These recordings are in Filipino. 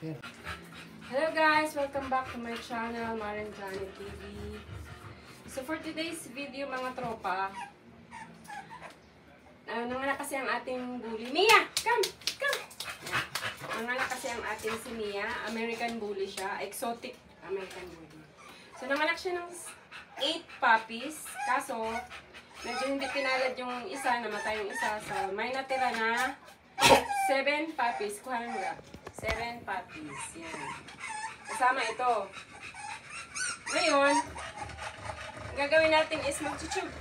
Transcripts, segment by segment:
Hello guys! Welcome back to my channel, Maren Janet TV. So for today's video mga tropa, nanganak kasi ang ating bully. Mia! Come! Come! Nanganak kasi ang ating si Mia. American bully siya. Exotic American bully. So nanganak siya ng 8 puppies. Kaso, medyo hindi pinalad yung isa, namatay yung isa. So may natira na 7 puppies. Kuha mo nga. 7 puppies. Yan. Kasama ito. Ngayon, ang gagawin natin is mag-tube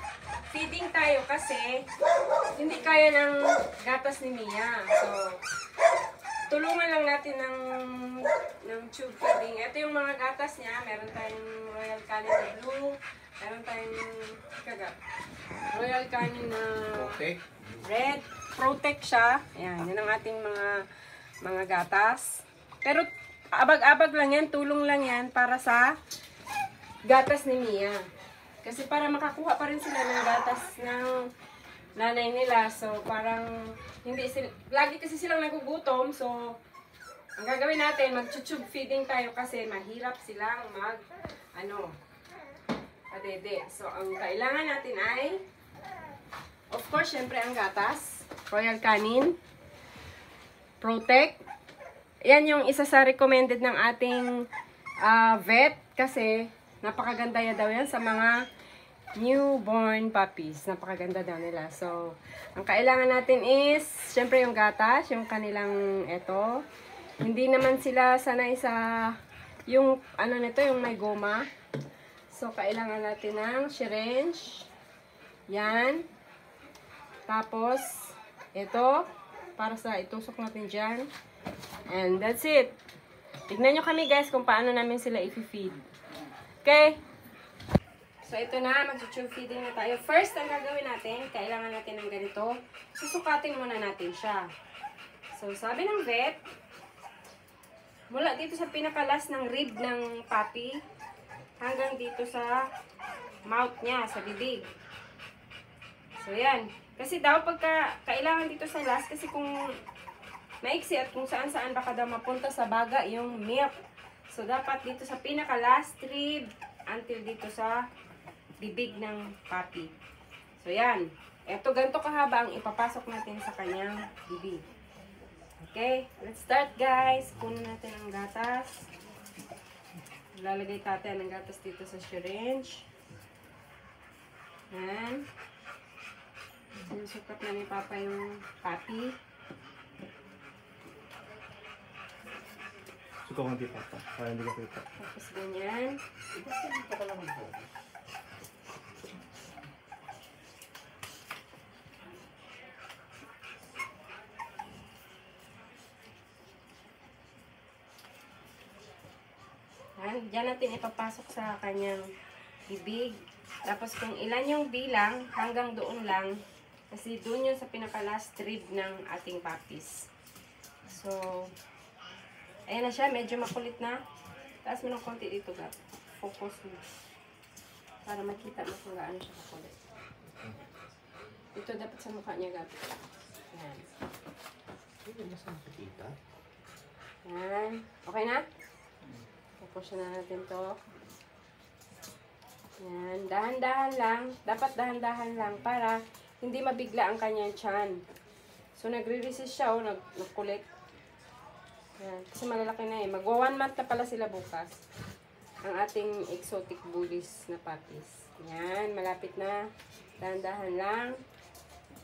feeding tayo kasi hindi kaya ng gatas ni Mia. So, tulungan lang natin ng tube feeding. Ito yung mga gatas niya. Meron tayong Royal Canin na blue. Meron tayong Royal Canin na red. Protect siya. Ayan, yan ang ating mga gatas. Pero abag-abag lang yan, tulong lang yan para sa gatas ni Mia. Kasi para makakuha pa rin sila ng gatas ng nanay nila. So parang hindi sila, lagi kasi silang nagugutom. So ang gagawin natin, mag-tube feeding tayo kasi mahirap silang padede. So ang kailangan natin ay, of course, syempre ang gatas. Royal Canin. Protect. Yan yung isa sa recommended ng ating vet kasi napakaganda ya daw yan sa mga newborn puppies. Napakaganda daw nila. So, ang kailangan natin is, syempre yung gatas, yung kanilang eto. Hindi naman sila sanay sa yung nito, yung may goma. So, kailangan natin ng syringe. Yan. Tapos, ito, para sa itusok natin dyan. And that's it. Tignan nyo kami guys kung paano namin sila i-feed. Okay? So ito na, mag-tube feeding na tayo. First, ang gagawin natin, kailangan natin ng ganito. Susukatin muna natin siya. So sabi ng vet, mula dito sa pinakalas ng rib ng puppy, hanggang dito sa mouth niya, sa bibig. So yan. Kasi daw pagka kailangan dito sa last, kasi kung maiksi at kung saan-saan baka daw mapunta sa baga yung milk. So dapat dito sa pinaka last rib until dito sa bibig ng puppy. So yan. Eto ganito kahaba ang ipapasok natin sa kanyang bibig. Okay, let's start guys. Kunin natin ang gatas. Lalagay natin ang gatas dito sa syringe. Yan. Sinusukat na ni Papa yung puppy. Suka ko hindi Papa, para hindi ka kita. Tapos ganyan. Diyan natin ipapasok sa kanyang bibig. Tapos kung ilan yung bilang, hanggang doon lang. Kasi doon yun sa pinaka-last rib ng ating puppies. So, ayan na siya. Medyo makulit na. Taas mo ng konti dito, Gab. Focus mo. Para makita mo kung gaano siya makulit. Ito dapat sa mukha niya, Gab. Ayan. Ayan. Okay na? Focus na natin to. Ayan. Dahan-dahan lang. Dapat dahan-dahan lang para hindi mabigla ang kanyang tiyan. So, nagre-resist siya o nagkulit. Ayan. Kasi malalaki na eh. Magwa 1 month na pala sila bukas. Ang ating exotic bullies na puppies. Ayan. Malapit na. Dahan-dahan lang.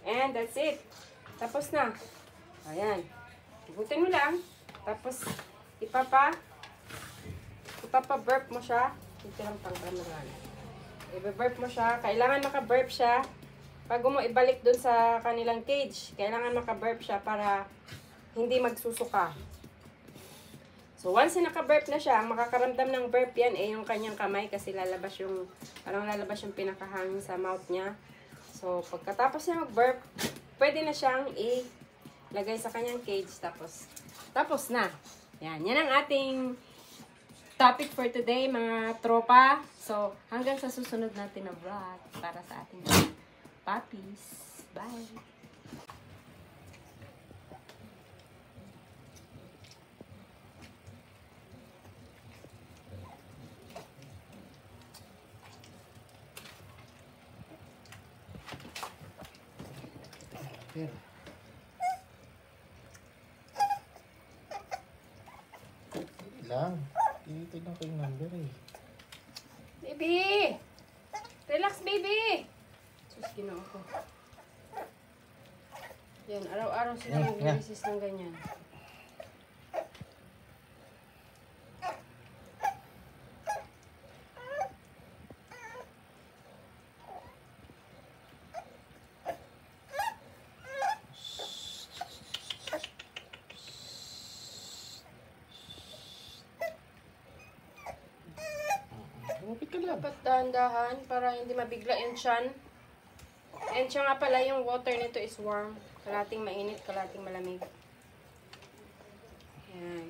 And that's it. Tapos na. Ayan. Igutin mo lang. Tapos, ipapa-burp mo siya. Ito lang pang-ramaran. I-burp mo siya. Kailangan maka-burp siya. Bago mo ibalik dun sa kanilang cage, kailangan maka-burp siya para hindi magsusuka. So, once na naka-burp na siya, makakaramdam ng burp yan yung kanyang kamay kasi parang lalabas yung pinakahangin sa mouth niya. So, pagkatapos niya mag-burp, pwede na siyang ilagay sa kanyang cage. Tapos na. Yan ang ating topic for today, mga tropa. So, hanggang sa susunod natin na vlog para sa ating puppies. Bye! Pero, hindi lang. Tinitignan ko yung number eh. Baby! Relax, baby! Sus, ginoo ko. Yan, araw-araw sila Yan, mag-resist ng ganyan. Lumapit ka lang. Dapat dahan-dahan para hindi mabigla yung tiyan. And siya nga pala, yung water nito is warm. Kalating mainit, kalating malamig. Yan.